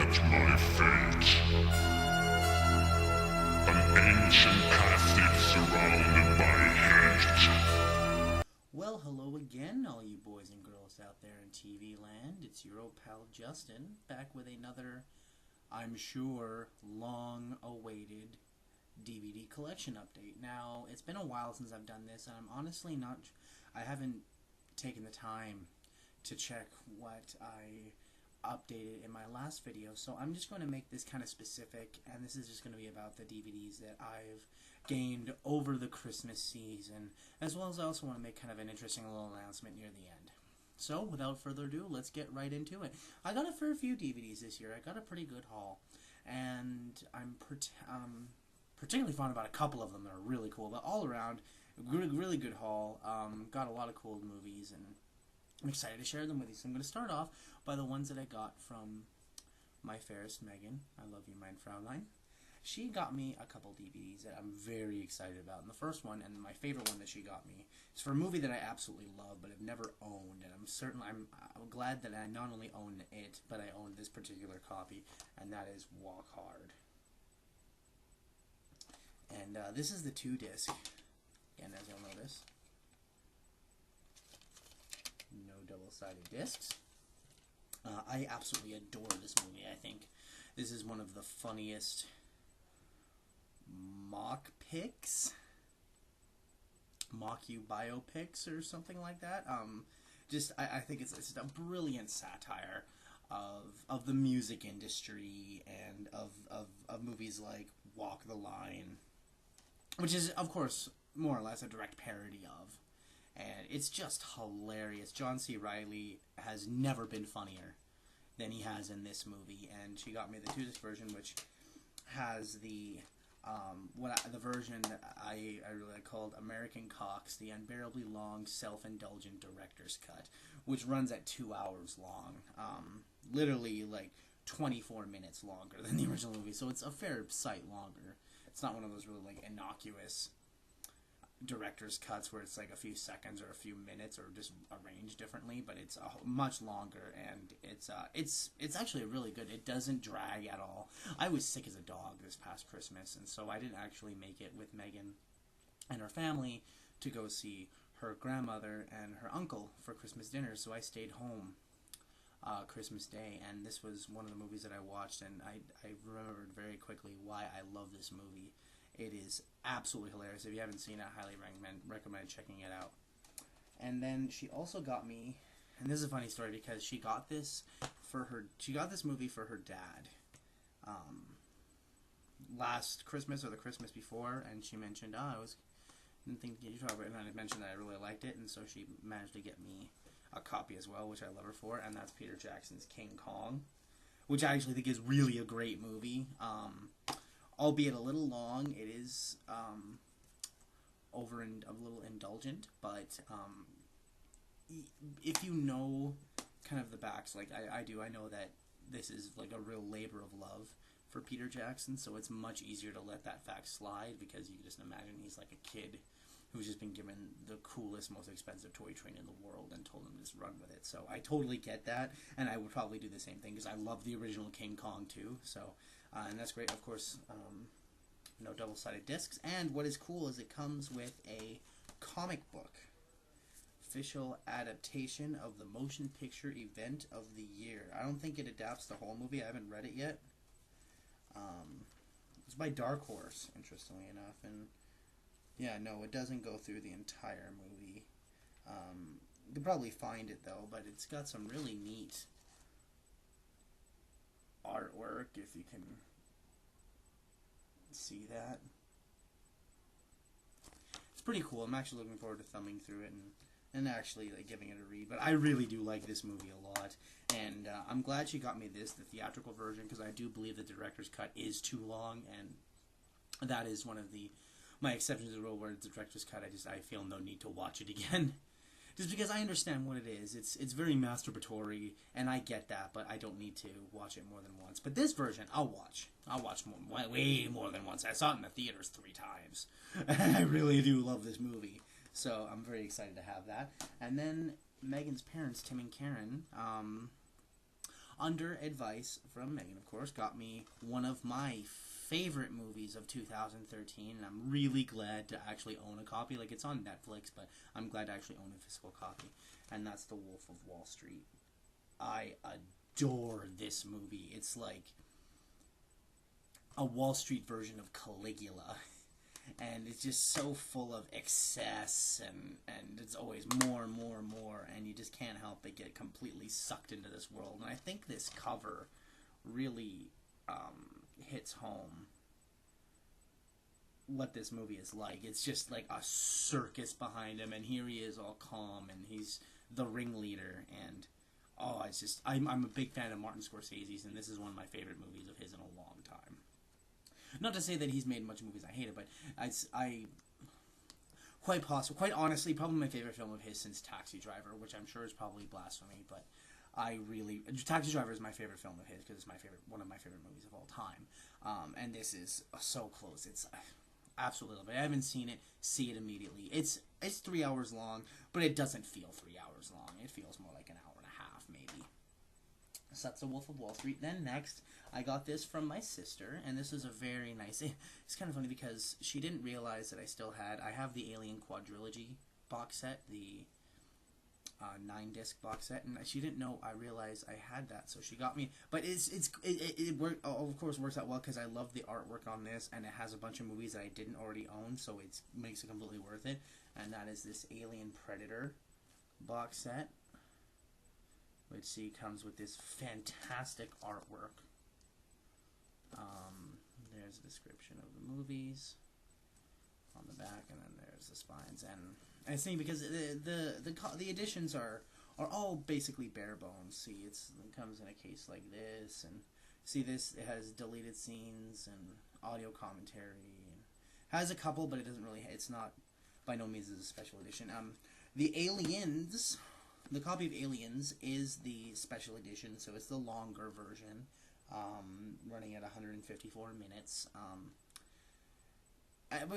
met my fate. An ancient passive surrounded by hate. Well, hello again, all you boys and girls out there in TV land. It's your old pal Justin, back with another, I'm sure, long-awaited DVD collection update. Now, it's been a while since I've done this, and I'm honestly I haven't taken the time to check what I updated in my last video, so I'm just going to make this kind of specific, and this is just going to be about the DVDs that I've gained over the Christmas season, as well as I also want to make kind of an interesting little announcement near the end. So, without further ado, let's get right into it. I got a fair few DVDs this year. I got a pretty good haul, and I'm particularly fond about a couple of them that are really cool, but all around, really good haul. Got a lot of cool movies, and I'm excited to share them with you. So I'm going to start off by the ones that I got from my fairest Megan. I love you, mein Fraulein. She got me a couple DVDs that I'm very excited about. And the first one, and my favorite one that she got me, is for a movie that I absolutely love but have never owned. And I'm glad that I not only own it, but I own this particular copy, and that is Walk Hard. And this is the 2-disc, and as you'll notice, no double-sided discs. I absolutely adore this movie. I think this is one of the funniest mock you biopics or something like that. I think it's a brilliant satire of the music industry and of movies like Walk the Line, which is, of course, more or less a direct parody of. And it's just hilarious. John C. Reilly has never been funnier than he has in this movie. And she got me the 2-disc version, which has the version that I really called American Cox, the unbearably long, self-indulgent director's cut, which runs at 2 hours long. Literally, like, 24 minutes longer than the original movie. So it's a fair sight longer. It's not one of those really, like, innocuous director's cuts where it's like a few seconds or a few minutes or just arranged differently, but it's much longer, and it's actually really good. It doesn't drag at all. I was sick as a dog this past Christmas, and so I didn't actually make it with Megan and her family to go see her grandmother and her uncle for Christmas dinner, so I stayed home Christmas Day, and this was one of the movies that I watched, and I remembered very quickly why I love this movie. It is absolutely hilarious. If you haven't seen it, I highly recommend checking it out. And then she also got me, and this is a funny story because she got this movie for her dad last Christmas or the Christmas before, and she mentioned, didn't think you talk about it, and I mentioned that I really liked it, and so she managed to get me a copy as well, which I love her for, and that's Peter Jackson's King Kong, which I actually think is really a great movie. Albeit a little long, it is over and a little indulgent, but if you know kind of the backs, like I do, I know that this is like a real labor of love for Peter Jackson, so it's much easier to let that fact slide because you can just imagine he's like a kid who's just been given the coolest, most expensive toy train in the world and told him to just run with it. So I totally get that, and I would probably do the same thing because I love the original King Kong too, so... and that's great, of course, no double-sided discs. And what is cool is it comes with a comic book. Official adaptation of the motion picture event of the year. I don't think it adapts the whole movie. I haven't read it yet. It's by Dark Horse, interestingly enough. And, yeah, no, it doesn't go through the entire movie. You can probably find it, though, but it's got some really neat artwork, if you can see that. It's pretty cool. I'm actually looking forward to thumbing through it and actually like giving it a read. But I really do like this movie a lot, and I'm glad she got me the theatrical version, because I do believe the director's cut is too long, and that is one of my exceptions to the rule where it's the director's cut. I feel no need to watch it again. Just because I understand what it is. It's very masturbatory, and I get that, but I don't need to watch it more than once. But this version, I'll watch way more than once. I saw it in the theaters 3 times. I really do love this movie. So I'm very excited to have that. And then Megan's parents, Tim and Karen, under advice from Megan, of course, got me one of my favorite movies of 2013, and I'm really glad to actually own a copy. Like, it's on Netflix, but I'm glad to actually own a physical copy, and that's The Wolf of Wall Street. I adore this movie. It's like a Wall Street version of Caligula. And it's just so full of excess, and it's always more and more and more, and you just can't help but get completely sucked into this world. And I think this cover really hits home what this movie is like. It's just like a circus behind him, and here he is all calm, and he's the ringleader, and it's just, I'm a big fan of Martin Scorsese's, and this is one of my favorite movies of his in a long time. Not to say that he's made much movies I hate it, but quite honestly, probably my favorite film of his since Taxi Driver, which I'm sure is probably blasphemy, but Taxi Driver is my favorite film of his because it's one of my favorite movies of all time. And this is so close. It's absolutely love it. I haven't seen it. See it immediately. It's 3 hours long, but it doesn't feel 3 hours long. It feels more like an hour and a half, maybe. So that's The Wolf of Wall Street. Then next, I got this from my sister, and this is a very nice... It's kind of funny because she didn't realize that I have the Alien Quadrilogy box set, the 9-disc box set, and she didn't know I realized I had that, so she got me. But it of course works out well because I love the artwork on this, and it has a bunch of movies that I didn't already own, so it makes it completely worth it. And that is this Alien Predator box set, which comes with this fantastic artwork. There's a description of the movies on the back, and then there's the spines. And it's neat because the editions are all basically bare bones. See, it comes in a case like this, and see this, it has deleted scenes and audio commentary, and has a couple, but it doesn't really. It's not, by no means, is a special edition. The copy of Aliens is the special edition, so it's the longer version, running at 154 minutes,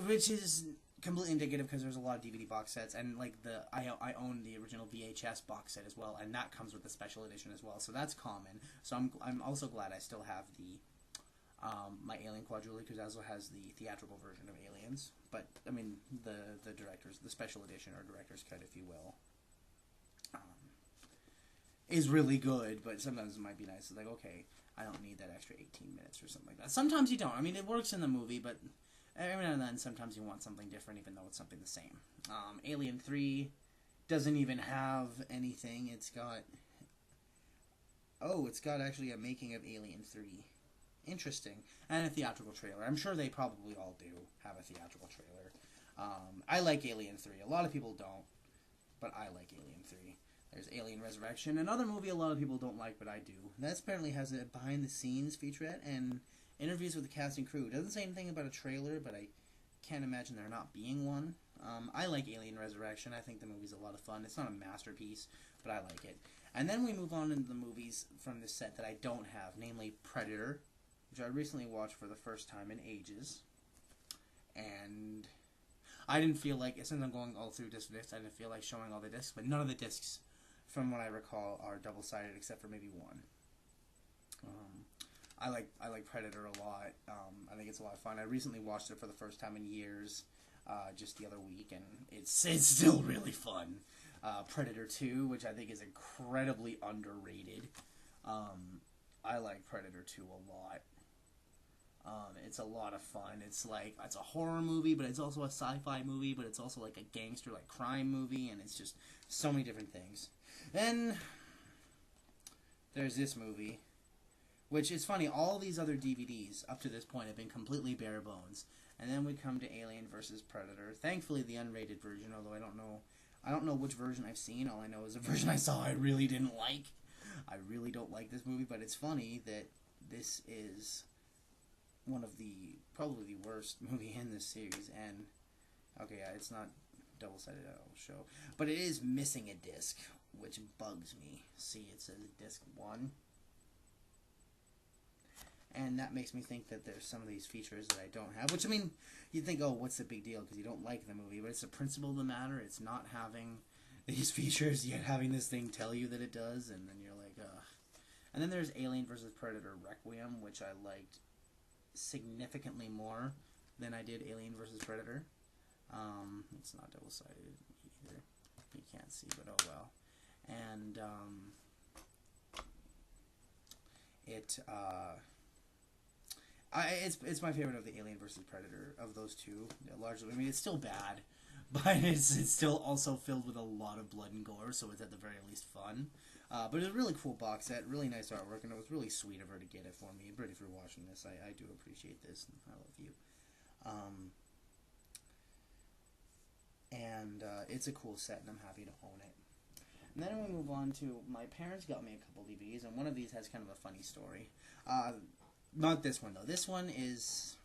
which is completely indicative because there's a lot of DVD box sets, and like I own the original VHS box set as well, and that comes with the special edition as well, so that's common. So I'm also glad I still have the my Alien Quadrilogy, because it also has the theatrical version of Aliens, but I mean the special edition or director's cut, if you will, is really good, but sometimes it might be nice. It's like, okay, I don't need that extra 18 minutes or something like that. Sometimes you don't. I mean, it works in the movie, but every now and then, sometimes you want something different, even though it's something the same. Alien 3 doesn't even have anything. It's got actually a making of Alien 3. Interesting. And a theatrical trailer. I'm sure they probably all do have a theatrical trailer. I like Alien 3. A lot of people don't, but I like Alien 3. There's Alien Resurrection, another movie a lot of people don't like, but I do. That apparently has a behind-the-scenes featurette and interviews with the cast and crew. It doesn't say anything about a trailer, but I can't imagine there not being one. I like Alien Resurrection. I think the movie's a lot of fun. It's not a masterpiece, but I like it. And then we move on into the movies from this set that I don't have, namely Predator, which I recently watched for the first time in ages. And I didn't feel like, since I'm going all through disc to disc, I didn't feel like showing all the discs, but none of the discs, from what I recall, are double-sided except for maybe one. I like Predator a lot. I think it's a lot of fun. I recently watched it for the first time in years, just the other week, and it's still really fun. Predator 2, which I think is incredibly underrated. I like Predator 2 a lot. It's a lot of fun. It's a horror movie, but it's also a sci-fi movie, but it's also like a gangster, like crime movie, and it's just so many different things. Then there's this movie, which is funny. All these other DVDs up to this point have been completely bare bones, and then we come to Alien vs. Predator. Thankfully, the unrated version, although I don't know which version I've seen. All I know is the version I saw I really didn't like. I really don't like this movie, but it's funny that this is one of probably the worst movie in this series. And okay, yeah, it's not double-sided, I'll show, but it is missing a disc, which bugs me. See, it says disc 1, and that makes me think that there's some of these features that I don't have, which, I mean, you'd think, oh, what's the big deal, because you don't like the movie, but it's the principle of the matter. It's not having these features, yet having this thing tell you that it does, and then you're like, ugh. And then there's Alien vs. Predator Requiem, which I liked significantly more than I did Alien vs. Predator. It's not double-sided either. You can't see, but oh well. And it's my favorite of the Alien vs. Predator of those two. Largely, I mean, it's still bad, but it's still also filled with a lot of blood and gore, so it's at the very least fun. But it's a really cool box set, really nice artwork, and it was really sweet of her to get it for me. Britt, if you're watching this, I do appreciate this, and I love you. It's a cool set, and I'm happy to own it. And then we move on to, my parents got me a couple DVDs, and one of these has kind of a funny story. Not this one, though. This one is,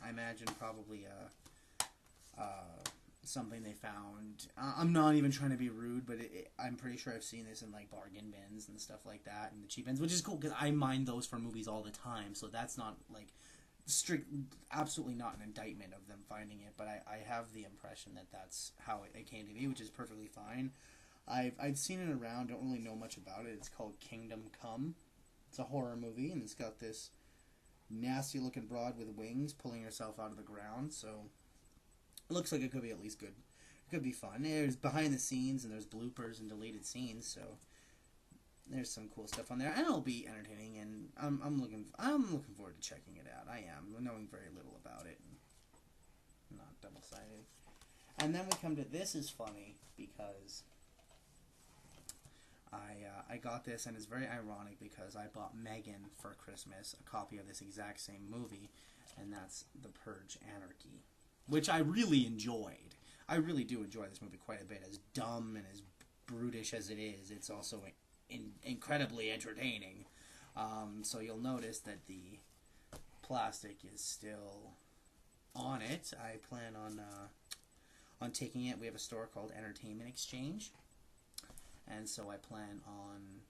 I imagine, probably something they found. I'm not even trying to be rude, but I'm pretty sure I've seen this in, like, bargain bins and stuff like that, and the cheap bins, which is cool, because I mine those for movies all the time, so that's not, like, absolutely not an indictment of them finding it, but I have the impression that that's how it came to me, which is perfectly fine. I've seen it around, don't really know much about it. It's called Kingdom Come. It's a horror movie, and it's got this nasty looking broad with wings pulling herself out of the ground, so it looks like it could be at least good. It could be fun. There's behind the scenes, and there's bloopers and deleted scenes, so there's some cool stuff on there, and it'll be entertaining, and I'm looking forward to checking it out. I am, knowing very little about it, and not double-sided. And then we come to, this is funny, because I got this, and it's very ironic, because I bought Megan for Christmas a copy of this exact same movie, and that's The Purge Anarchy, which I really enjoyed. I really do enjoy this movie quite a bit. As dumb and as brutish as it is, it's also incredibly entertaining. So you'll notice that the plastic is still on it. I plan on taking it. We have a store called Entertainment Exchange, and so I plan on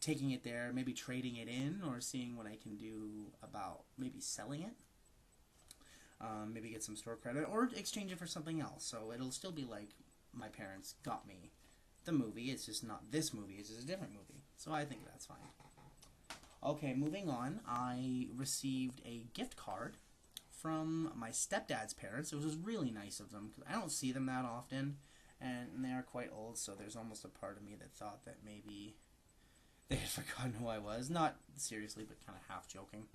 taking it there, maybe trading it in, or seeing what I can do about maybe selling it. Maybe get some store credit, or exchange it for something else. So it'll still be like my parents got me the movie. It's just not this movie, it's just a different movie. So I think that's fine. Okay, moving on. I received a gift card from my stepdad's parents. It was really nice of them, because I don't see them that often, and they are quite old, so there's almost a part of me that thought that maybe they had forgotten who I was. Not seriously, but kind of half joking.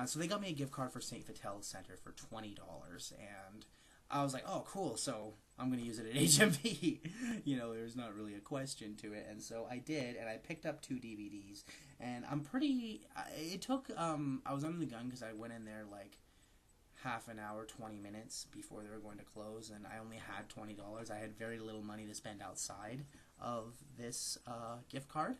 So they got me a gift card for St. Vitel's Center for $20, and I was like, oh, cool, so I'm going to use it at HMV. You know, there's not really a question to it, and so I did, and I picked up 2 DVDs, and I'm pretty, it took, I was under the gun, because I went in there, like, half an hour, 20 minutes before they were going to close, and I only had $20. I had very little money to spend outside of this gift card.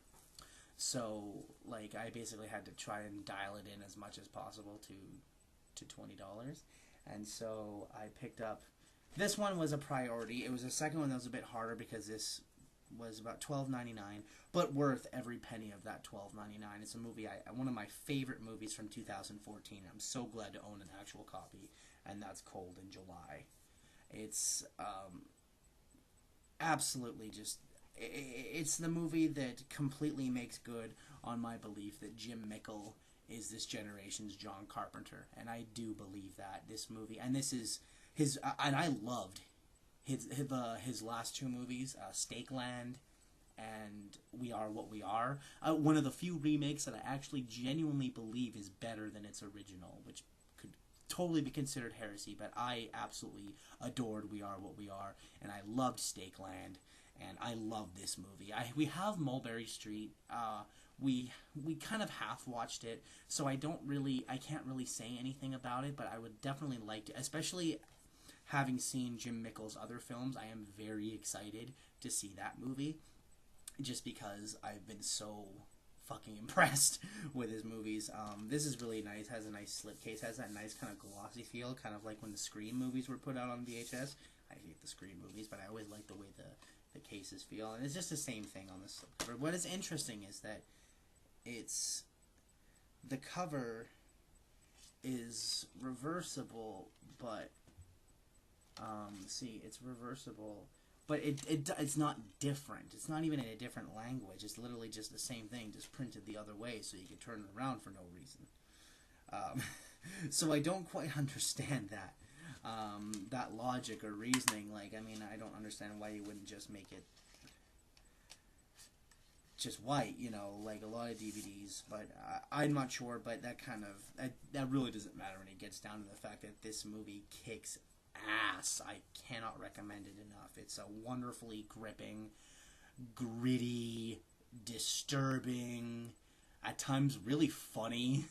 So, like, I basically had to try and dial it in as much as possible to $20. And so I picked up, this one was a priority. It was the second one that was a bit harder, because this was about $12.99, but worth every penny of that $12.99. It's a movie, one of my favorite movies from 2014. I'm so glad to own an actual copy, and that's Cold in July. It's absolutely just, it's the movie that completely makes good on my belief that Jim Mickle is this generation's John Carpenter, and I do believe that this movie, and this is his, and I loved his last 2 movies, Stakeland and We Are What We Are. One of the few remakes that I actually genuinely believe is better than its original, which could totally be considered heresy, but I absolutely adored We Are What We Are, and I loved Stakeland, and I love this movie. We have Mulberry Street. We kind of half watched it, so I can't really say anything about it, but I would definitely like to, especially having seen Jim Mickle's other films. I am very excited to see that movie, just because I've been so fucking impressed with his movies. This is really nice. Has a nice slipcase. Has that nice kind of glossy feel, kind of like when the Scream movies were put out on VHS. I hate the Scream movies, but I always like the way the cases feel, and it's just the same thing on the slipcover. What is interesting is that the cover is reversible, but see, it's reversible, but it's not different. It's not even in a different language. It's literally just the same thing, just printed the other way, so you can turn it around for no reason. So I don't quite understand that logic or reasoning. Like, I mean, I don't understand why you wouldn't just make it just white, you know, like a lot of DVDs. But I'm not sure. But that really doesn't matter when it gets down to the fact that this movie kicks ass. I cannot recommend it enough. It's a wonderfully gripping, gritty, disturbing, at times really funny,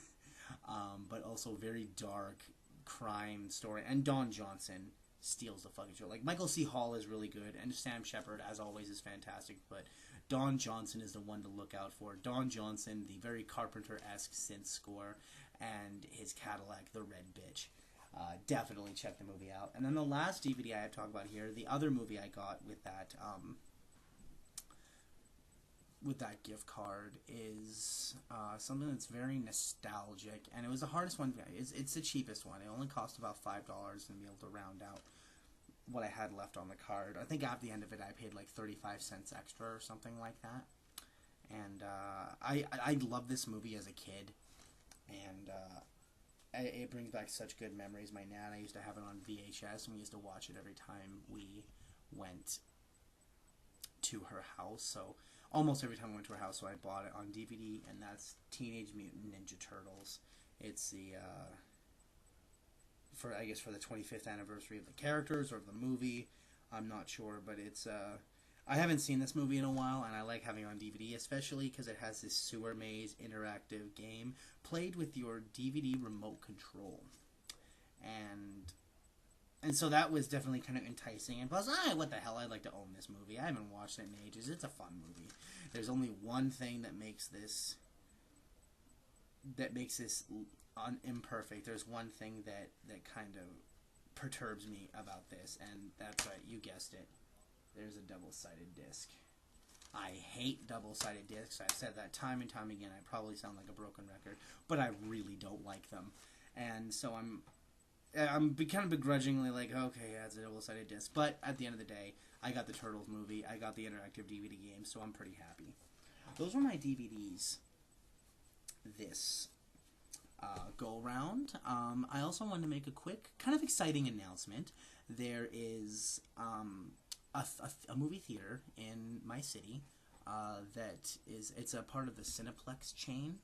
but also very dark crime story. And Don Johnson steals the fucking show. Like, Michael C. Hall is really good, and Sam Shepard, as always, is fantastic, but Don Johnson is the one to look out for. Don Johnson, the very Carpenter-esque synth score, and his Cadillac, the Red Bitch. Definitely check the movie out. And then the last DVD I have to talk about here, the other movie I got with that gift card, is something that's very nostalgic, and it was the hardest one. It's the cheapest one. It only cost about $5 and be able to round out what I had left on the card. I think at the end of it I paid like 35 cents extra or something like that. And I loved this movie as a kid, and it brings back such good memories. My Nana used to have it on VHS, and we used to watch it every time we went to her house. So almost every time I went to her house, so I bought it on DVD, and that's Teenage Mutant Ninja Turtles. It's the for the 25th anniversary of the characters or of the movie. I'm not sure, but it's I haven't seen this movie in a while, and I like having it on DVD, especially because it has this sewer maze interactive game played with your DVD remote control. And so that was definitely kind of enticing. And plus, what the hell, I'd like to own this movie. I haven't watched it in ages. It's a fun movie. There's only one thing that makes this imperfect. There's one thing that kind of perturbs me about this, and that's right, you guessed it. There's a double-sided disc. I hate double-sided discs. I've said that time and time again. I probably sound like a broken record, but I really don't like them. And so I'm kind of begrudgingly like, okay, yeah, it's a double-sided disc. But at the end of the day, I got the Turtles movie. I got the interactive DVD game, so I'm pretty happy. Those were my DVDs this go-round. I also wanted to make a quick, kind of exciting announcement. There is a movie theater in my city it's a part of the Cineplex chain,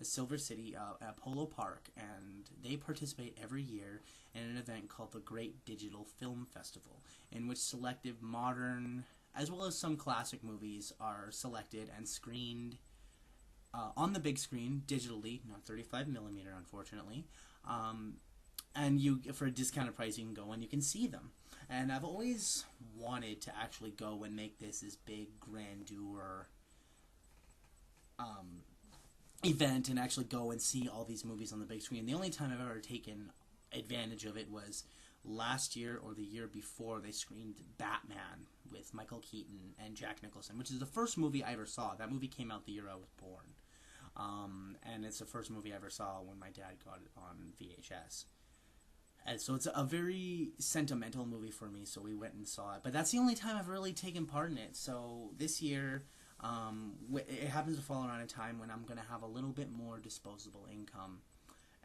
Silver City at Polo Park, and they participate every year in an event called the Great Digital Film Festival, in which selective modern as well as some classic movies are selected and screened on the big screen digitally, not 35mm unfortunately, and you, for a discounted price, you can go and you can see them. And I've always wanted to actually go and make this big grandeur event and actually go and see all these movies on the big screen. The only time I've ever taken advantage of it was last year or the year before. They screened Batman with Michael Keaton and Jack Nicholson, which is the first movie I ever saw. That movie came out the year I was born. And it's the first movie I ever saw when my dad got it on VHS. And so it's a very sentimental movie for me, so we went and saw it. But that's the only time I've really taken part in it. So this year, it happens to fall around a time when I'm going to have a little bit more disposable income,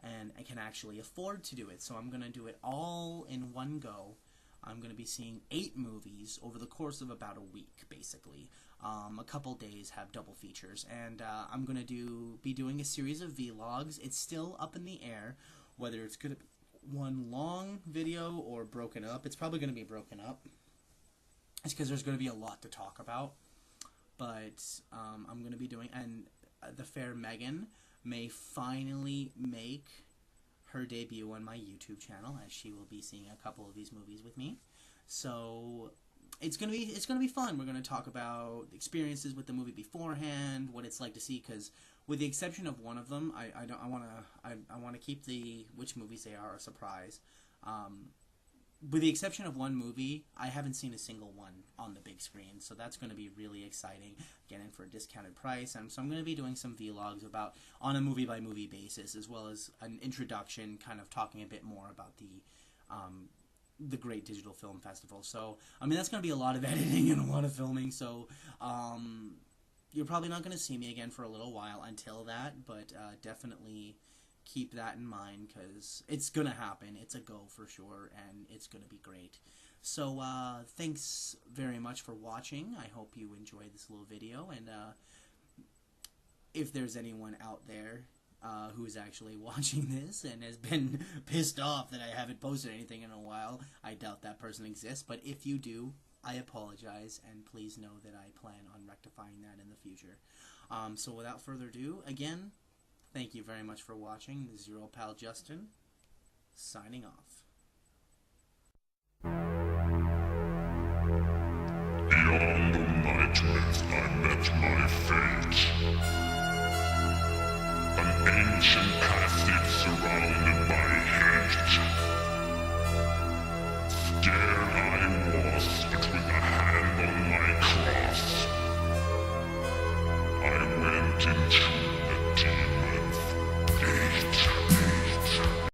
and I can actually afford to do it. So I'm going to do it all in one go. I'm going to be seeing 8 movies over the course of about a week, basically. A couple days have double features, and I'm going to be doing a series of vlogs. It's still up in the air, whether it's going to be one long video or broken up. It's probably going to be broken up. It's because there's going to be a lot to talk about. But I'm going to be doing, and the fair Megan may finally make her debut on my YouTube channel, as she will be seeing a couple of these movies with me. So it's gonna be fun. We're gonna talk about experiences with the movie beforehand, what it's like to see. Because with the exception of one of them, I want to keep which movies they are a surprise. With the exception of one movie, I haven't seen a single one on the big screen, so that's going to be really exciting. Getting for a discounted price, and so I'm going to be doing some vlogs on a movie-by-movie basis, as well as an introduction, kind of talking a bit more about the Great Digital Film Festival. So, I mean, that's going to be a lot of editing and a lot of filming. So, you're probably not going to see me again for a little while until that, but definitely keep that in mind because it's going to happen. It's a go for sure, and it's going to be great. So, thanks very much for watching. I hope you enjoyed this little video, and if there's anyone out there who is actually watching this and has been pissed off that I haven't posted anything in a while, I doubt that person exists, but if you do, I apologize, and please know that I plan on rectifying that in the future. So without further ado, again, thank you very much for watching. This is your old pal Justin, signing off. Beyond the nightmares, I met my fate. An ancient passage surrounded by hedge. Scared I was, but with a hand on my cross, I went into